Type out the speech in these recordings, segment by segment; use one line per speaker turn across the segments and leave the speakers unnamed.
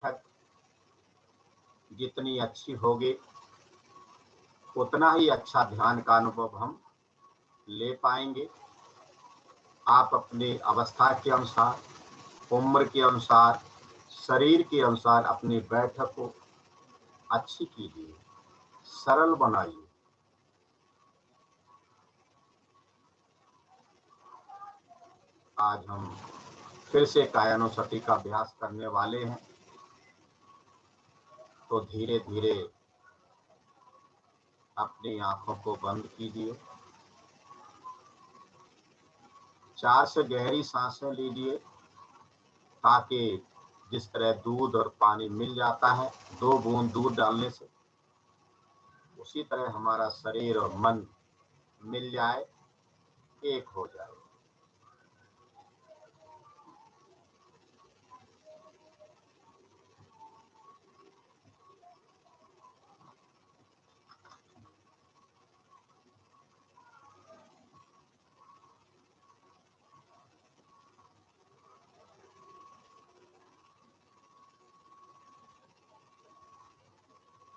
बैठक जितनी अच्छी होगी उतना ही अच्छा ध्यान का अनुभव हम ले पाएंगे। आप अपनी अवस्था के अनुसार, उम्र के अनुसार, शरीर के अनुसार अपनी बैठक को अच्छी कीजिए, सरल बनाइए। आज हम फिर से कायानुसति का अभ्यास करने वाले हैं, तो धीरे धीरे अपनी आंखों को बंद कीजिए। 4 से गहरी सांसें लीजिए, ताकि जिस तरह दूध और पानी मिल जाता है 2 बूंद दूध डालने से, उसी तरह हमारा शरीर और मन मिल जाए, एक हो जाए।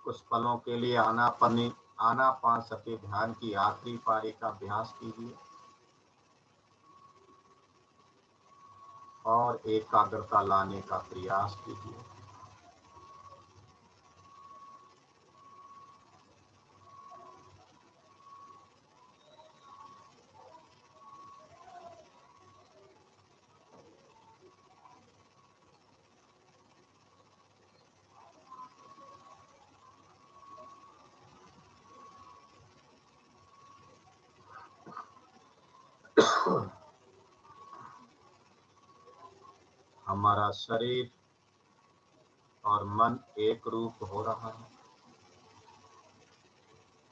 कुछ पलों के लिए आनापानसति ध्यान की आखिरी पारी का अभ्यास कीजिए और एकाग्रता लाने का प्रयास कीजिए। हमारा शरीर और मन एक रूप हो रहा है।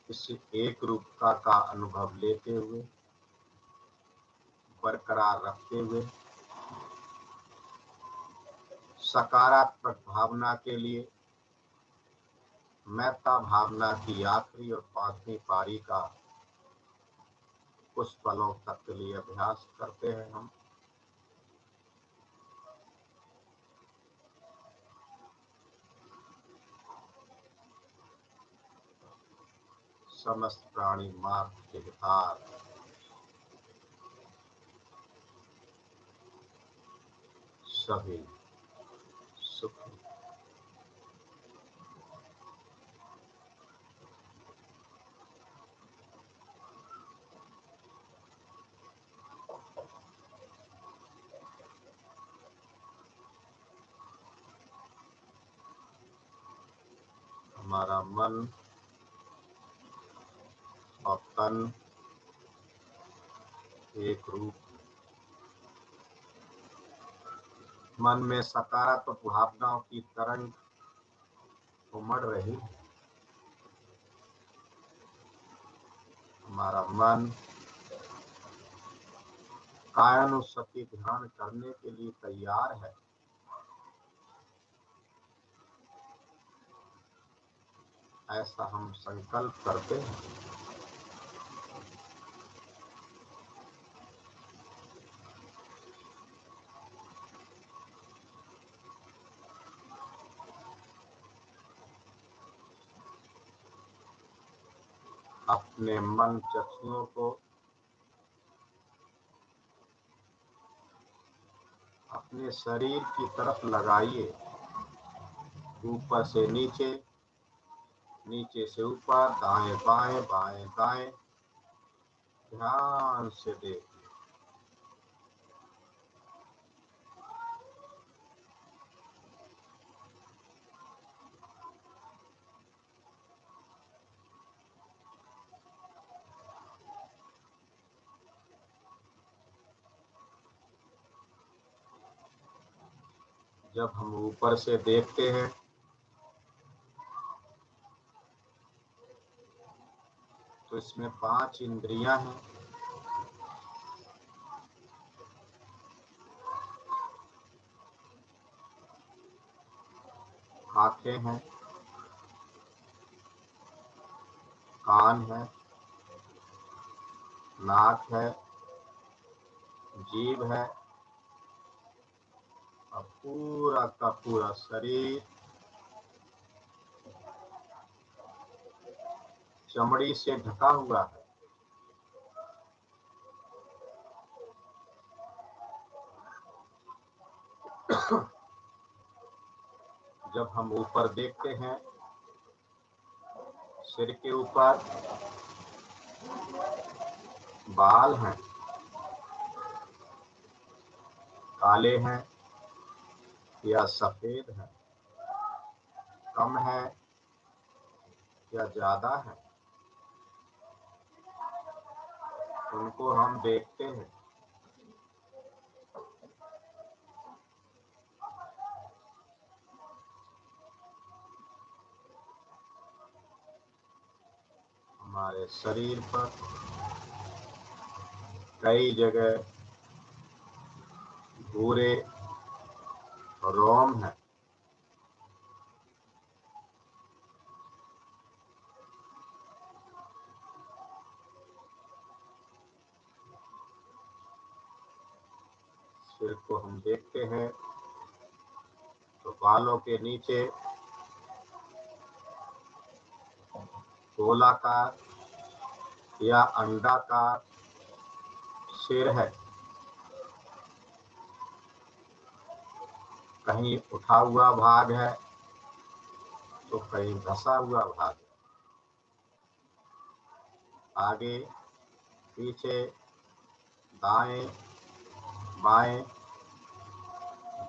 इस एक रूपता का अनुभव लेते हुए, बरकरार रखते हुए, सकारात्मक भावना के लिए मैत्ता भावना की आखिरी और 5वीं पारी का कुछ पलों तक के लिए अभ्यास करते हैं हम। समस्त प्राणी मात्र के हितार्थ, सभी सुखी। हमारा मन और तन एक रूप। मन में सकारात्मक भावनाओं की तरंग उमड़ रही। हमारा मन कायानुसति ध्यान करने के लिए तैयार है। ऐसा हम संकल्प करते हैं। अपने मन चक्षुओं को अपने शरीर की तरफ लगाइए। ऊपर से नीचे, नीचे से ऊपर, दाएं बाएं, बाएं दाएं, ध्यान से देखिए। जब हम ऊपर से देखते हैं तो इसमें 5 इंद्रियां हैं। आंखें हैं, कान है, नाक है, जीभ है और पूरा का पूरा शरीर चमड़ी से ढका हुआ है। जब हम ऊपर देखते हैं, सिर के ऊपर बाल हैं, काले हैं या सफेद हैं, कम है या ज्यादा है, उनको हम देखते हैं। हमारे शरीर पर कई जगह भूरे रोम है। सिर को हम देखते हैं तो बालों के नीचे गोलाकार या अंडाकार सिर है, कहीं उठा हुआ भाग है तो कहीं धसा हुआ भाग है। आगे पीछे दाएं बाएं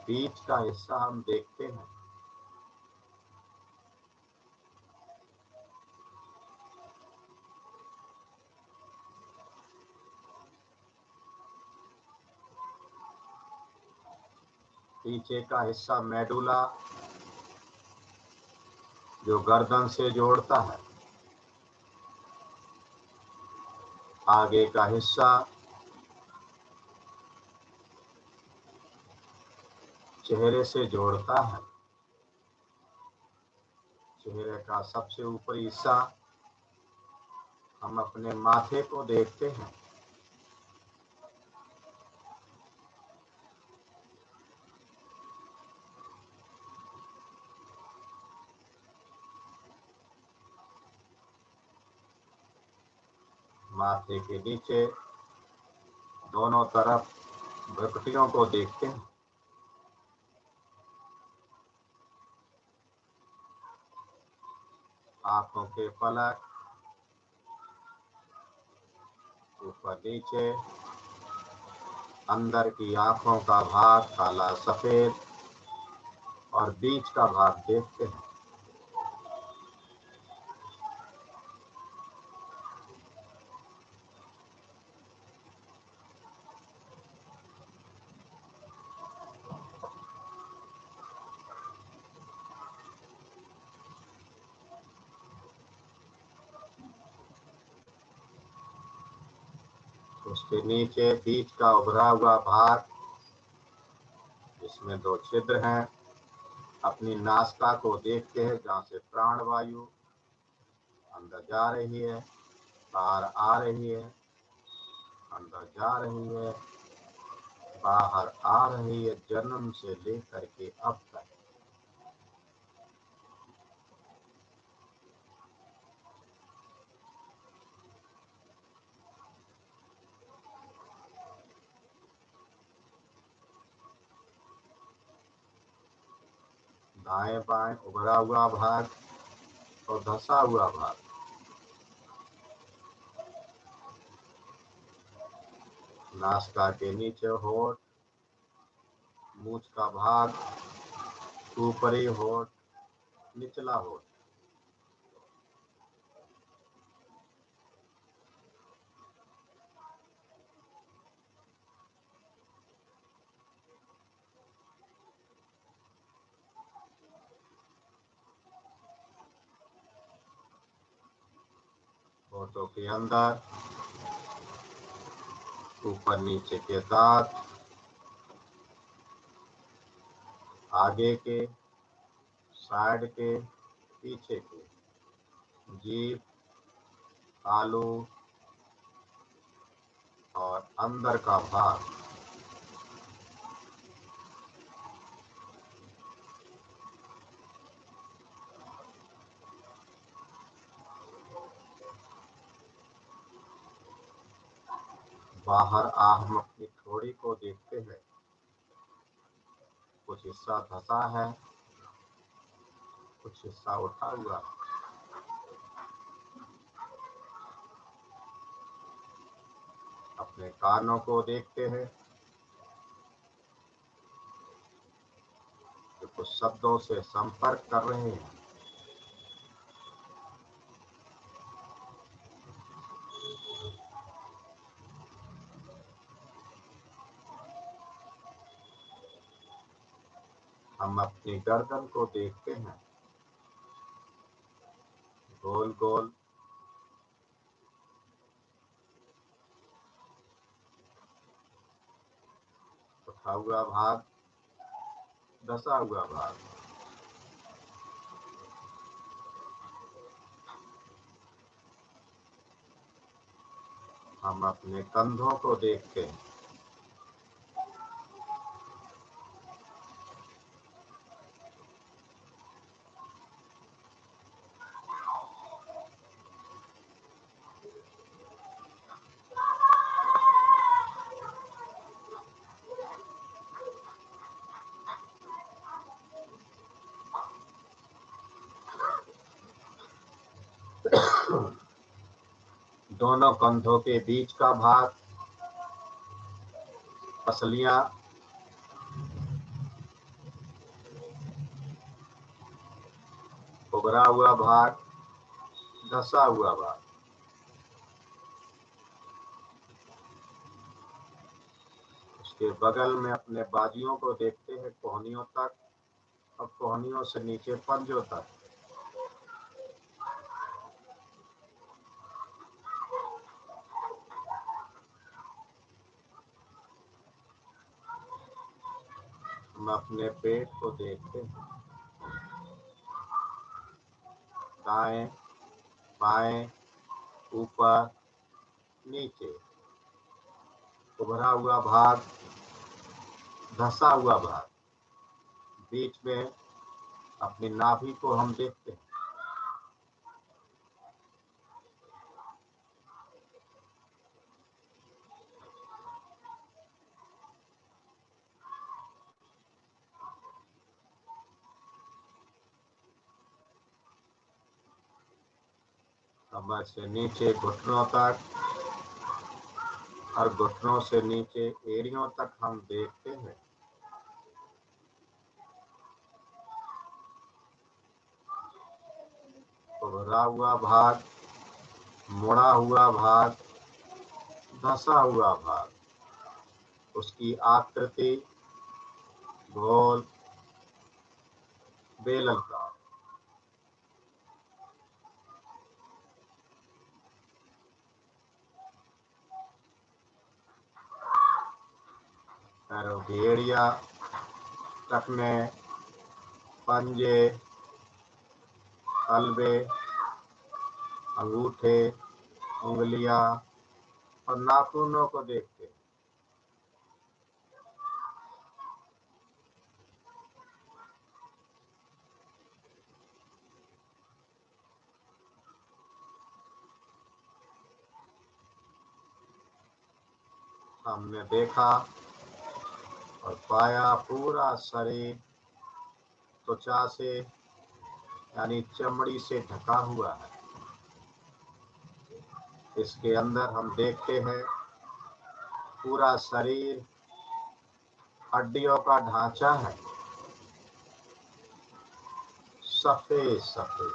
बीच का हिस्सा हम देखते हैं। पीछे का हिस्सा मेडुला जो गर्दन से जोड़ता है। आगे का हिस्सा चेहरे से जोड़ता है। चेहरे का सबसे ऊपरी हिस्सा हम अपने माथे को देखते हैं। माथे के नीचे दोनों तरफ भ्रुकुटियों को देखते हैं। आंखों के पलक ऊपर नीचे, अंदर की आंखों का भाग काला सफेद और बीच का भाग देखते हैं। उसके नीचे बीच का उभरा हुआ भाग जिसमें दो छिद्र हैं, अपनी नासिका को देखते हैं जहाँ से प्राण वायु अंदर जा रही है, बाहर आ रही है, अंदर जा रही है, बाहर आ रही है, जन्म से लेकर के अब तक। दाएं बाएं उभरा हुआ भाग और धंसा हुआ भाग। नासिका के नीचे होठ, मूंछ का भाग, ऊपरी होठ, निचला होठ। होठों के अंदर ऊपर नीचे के दांत, आगे के, साइड के, पीछे के, जीभ, तालू और अंदर का भाग। बाहर हम अपनी थोड़ी को देखते हैं, कुछ हिस्सा धंसा है, कुछ हिस्सा उठा हुआ। अपने कानों को देखते हैं जो कुछ शब्दों से संपर्क कर रहे हैं। हम अपनी गर्दन को देखते हैं, गोल गोल उठा हुआ भाग, धंसा हुआ भाग। हम अपने कंधों को देखते हैं, दोनों कंधों के बीच का भाग, पसलियां, उभरा हुआ भाग, धंसा हुआ भाग। उसके बगल में अपने बाजुओं को देखते हैं, कोहनियों तक और कोहनियों से नीचे पंजों तक। हम अपने पेट को देखते हैं, दाएं बाएं ऊपर नीचे, उभरा हुआ भाग, धंसा हुआ भाग। बीच में अपनी नाभि को हम देखते हैं। कमर से नीचे घुटनों तक और घुटनों से नीचे एड़ियों तक हम देखते हैं। उभरा हुआ भाग, मुड़ा हुआ भाग, धंसा हुआ भाग। उसकी आकृति गोल, बेलनाकार। पैरों की एड़ियां, टखने, पंजे, तलवे, अंगूठे, उंगलियां और नाखूनों को देखते हैं। हमने देखा और पाया पूरा शरीर त्वचा से यानी चमड़ी से ढका हुआ है। इसके अंदर हम देखते हैं पूरा शरीर हड्डियों का ढांचा है, सफेद सफेद,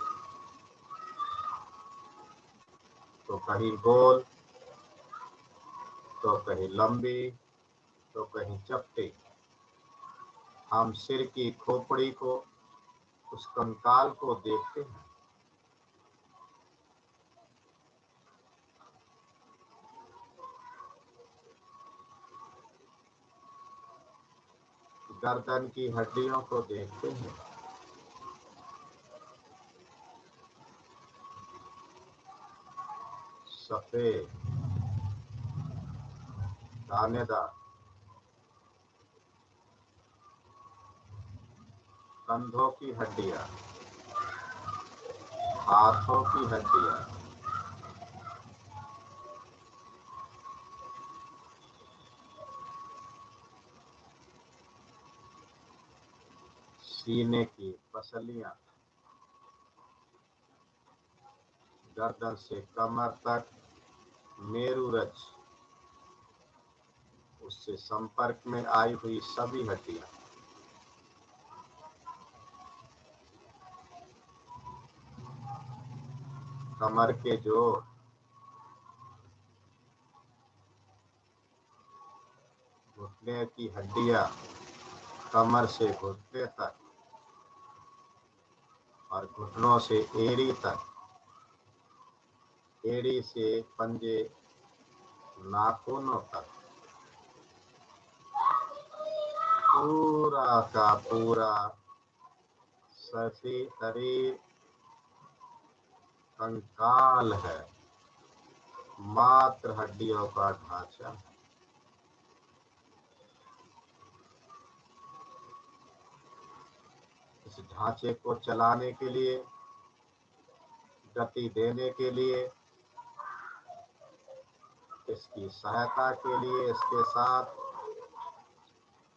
तो कहीं गोल, तो कहीं लंबी, तो कहीं चपटी। हम सिर की खोपड़ी को, उस कंकाल को देखते हैं। गर्दन की हड्डियों को देखते हैं। सफेद, दानेदार। कंधों की हड्डियां, हाथों की हड्डियां, सीने की पसलियां, गर्दन से कमर तक मेरुरज, उससे संपर्क में आई हुई सभी हड्डियां, कमर के जोड़, घुटने की हड्डियां, कमर से घुटने तक और घुटनों से एड़ी तक, एड़ी से पंजे नाखूनों तक, पूरा का पूरा शरीर कंकाल है, मात्र हड्डियों का ढांचा है। इस ढांचे को चलाने के लिए, गति देने के लिए, इसकी सहायता के लिए इसके साथ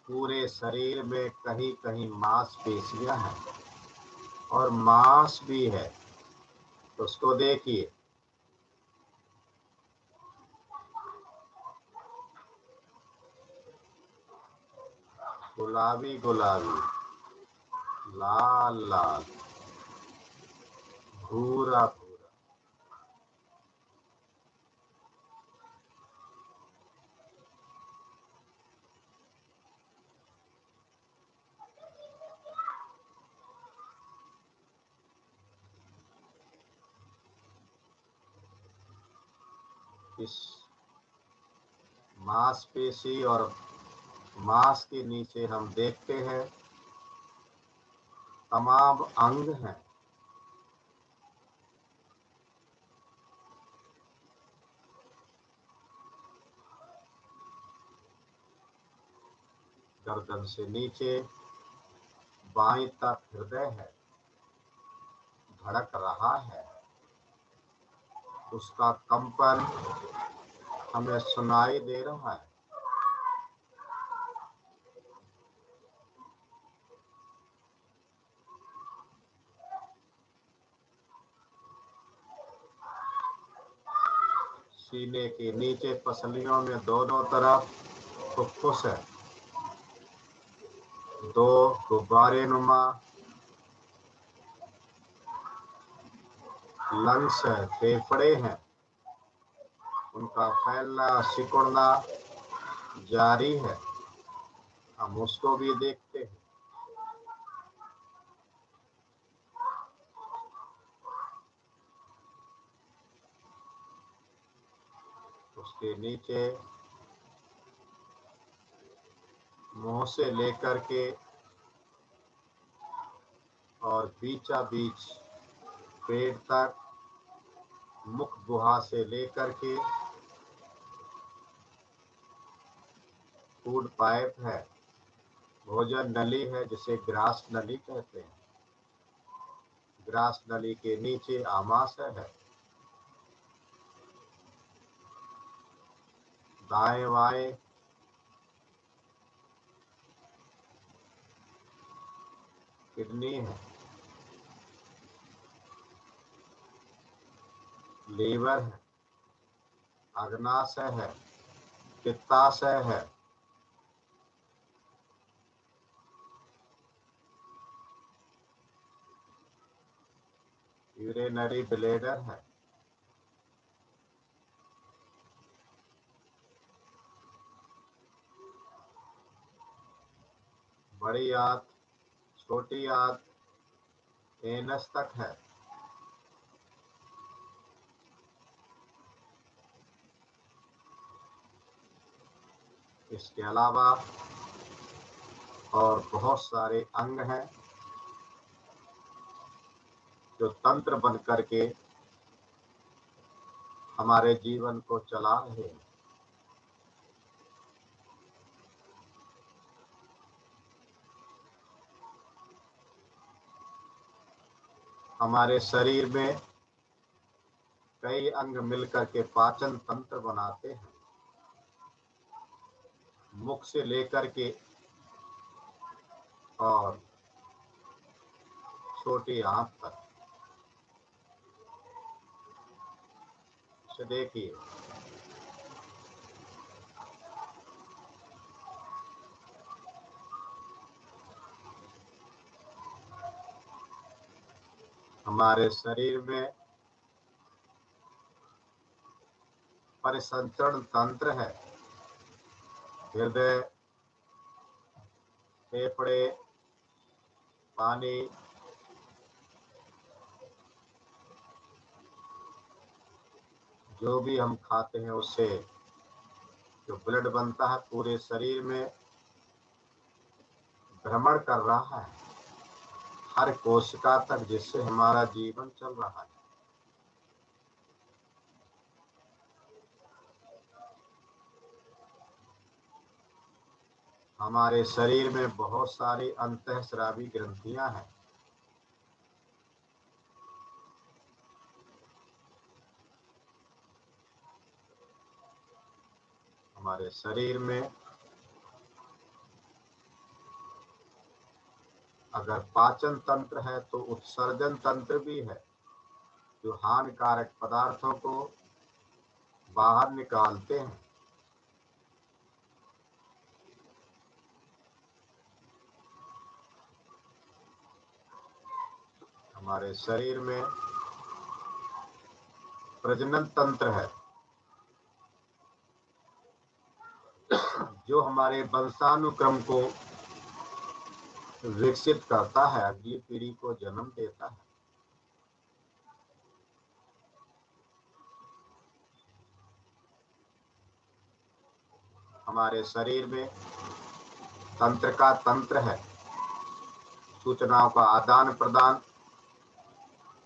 पूरे शरीर में कहीं कहीं मांसपेशियां हैं और मांस भी है। तो उसको देखिए, गुलाबी गुलाबी, लाल लाल, भूरा भूरा। इस मांसपेशी और मांस के नीचे हम देखते हैं तमाम अंग हैं। गर्दन से नीचे बाईं तरफ हृदय है, धड़क रहा है, उसका कंपन हमें सुनाई दे रहा है। सीने के नीचे पसलियों में दोनों तरफ फुफ्फुस है, दो गुब्बारे नुमा लंग्स है, फेफड़े हैं, उनका फैलना सिकुड़ना जारी है। हम उसको भी देखते हैं। उसके नीचे मुंह से लेकर के और बीचा बीच पेट तक, मुख गुहा से लेकर के फूड पाइप है, भोजन नली है जिसे ग्रास नली कहते हैं। ग्रास नली के नीचे आमाशय है। दाएं बाएं किडनी है, लीवर है, अग्नाशय है, पित्ताशय है, यूरिनरी ब्लैडर है, बड़ी आंत, छोटी आंत, एनस तक है। इसके अलावा और बहुत सारे अंग हैं जो तंत्र बन करके हमारे जीवन को चला रहे हैं। हमारे शरीर में कई अंग मिलकर के पाचन तंत्र बनाते हैं। मुख से लेकर के और छोटी आंख तक। इसे देखिए, हमारे शरीर में परिसंचरण तंत्र है। हृदय, फेफड़े, पानी, जो भी हम खाते हैं उससे जो ब्लड बनता है पूरे शरीर में भ्रमण कर रहा है, हर कोशिका तक, जिससे हमारा जीवन चल रहा है। हमारे शरीर में बहुत सारी अंतःस्रावी ग्रंथियां हैं। हमारे शरीर में अगर पाचन तंत्र है तो उत्सर्जन तंत्र भी है, जो हानिकारक पदार्थों को बाहर निकालते हैं। हमारे शरीर में प्रजनन तंत्र है, जो हमारे वंशानुक्रम को विकसित करता है, अगली पीढ़ी को जन्म देता है। हमारे शरीर में तंत्र का तंत्र है, सूचनाओं का आदान प्रदान,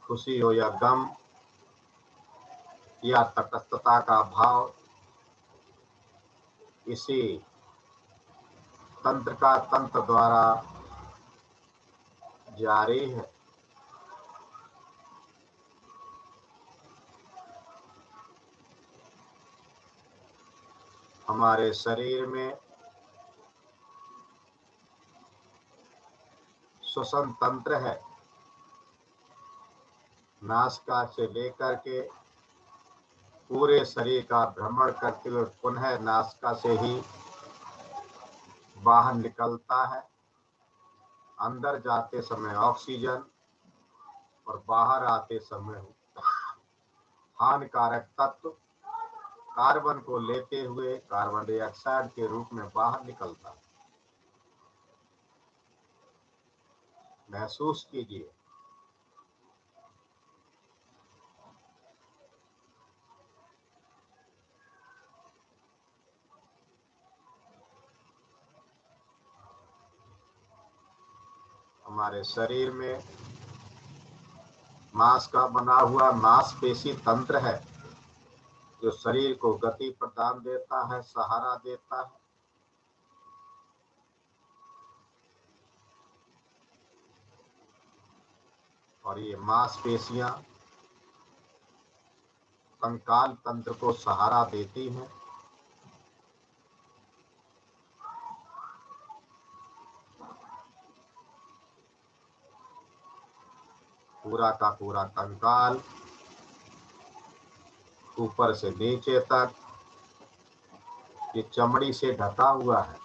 खुशी हो या गम या तटस्थता का भाव, इसी तंत्र का तंत्र द्वारा जारी है। हमारे शरीर में श्वसन तंत्र है, नासिका से लेकर के पूरे शरीर का भ्रमण करते हुए पुनः नासिका से ही बाहर निकलता है। अंदर जाते समय ऑक्सीजन और बाहर आते समय हानिकारक तत्व कार्बन को लेते हुए कार्बन डाइऑक्साइड के रूप में बाहर निकलता है। महसूस कीजिए, हमारे शरीर में मांस का बना हुआ मांसपेशी तंत्र है, जो शरीर को गति प्रदान देता है, सहारा देता है। और ये मांसपेशियां कंकाल तंत्र को सहारा देती हैं। पूरा का पूरा कंकाल ऊपर से नीचे तक ये चमड़ी से ढका हुआ है।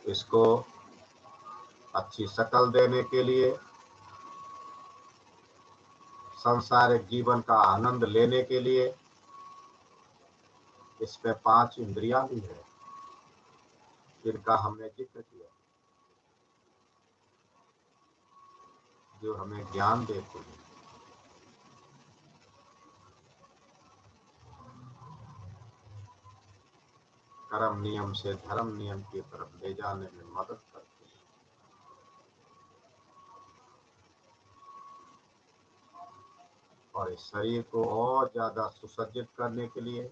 इसको अच्छी शक्ल देने के लिए, सांसारिक जीवन का आनंद लेने के लिए इसमें 5 इंद्रियां भी है, जिनका हमने जिक्र किया, जो हमें ज्ञान देते हैं। कर्म नियम से धर्म नियम की तरफ ले जाने में मदद करते हैं। और इस शरीर को और ज्यादा सुसज्जित करने के लिए,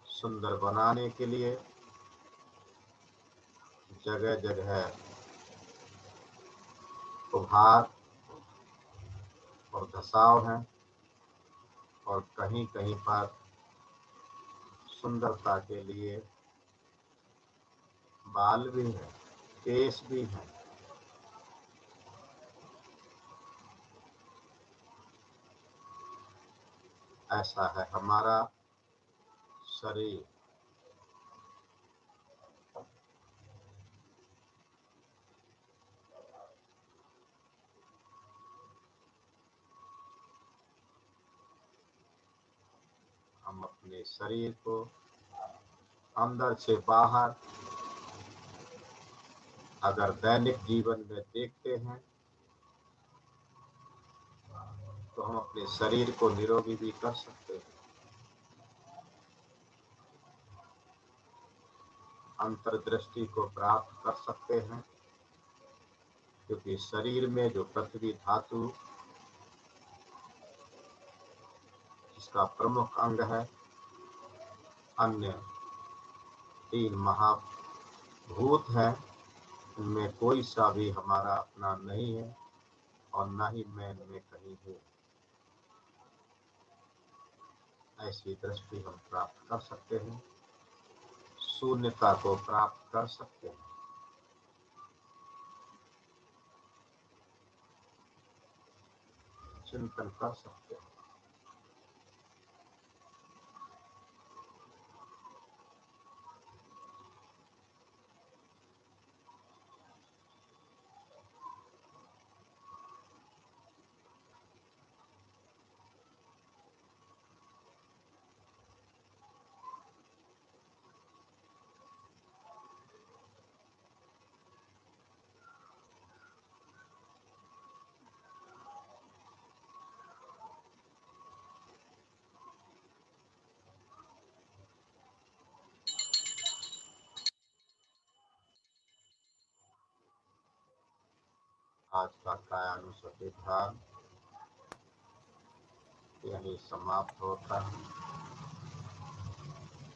सुंदर बनाने के लिए जगह जगह उभार और धसाव है, और कहीं कहीं पर सुंदरता के लिए बाल भी है, केश भी है। ऐसा है हमारा शरीर। हम अपने शरीर को अंदर से बाहर अगर दैनिक जीवन में देखते हैं तो हम अपने शरीर को निरोगी भी कर सकते हैं। अंतर्दृष्टि को प्राप्त कर सकते हैं, क्योंकि शरीर में जो पृथ्वी धातु इसका प्रमुख अंग है, अन्य 3 महाभूत है, इनमें कोई सा भी हमारा अपना नहीं है और न ही मैं इनमें कहीं हूँ। ऐसी दृष्टि हम प्राप्त कर सकते हैं, शून्यता को प्राप्त कर सकते हैं। चिंतन कर सकते हैं। आज का कायानुसति ध्यान यही समाप्त होता है।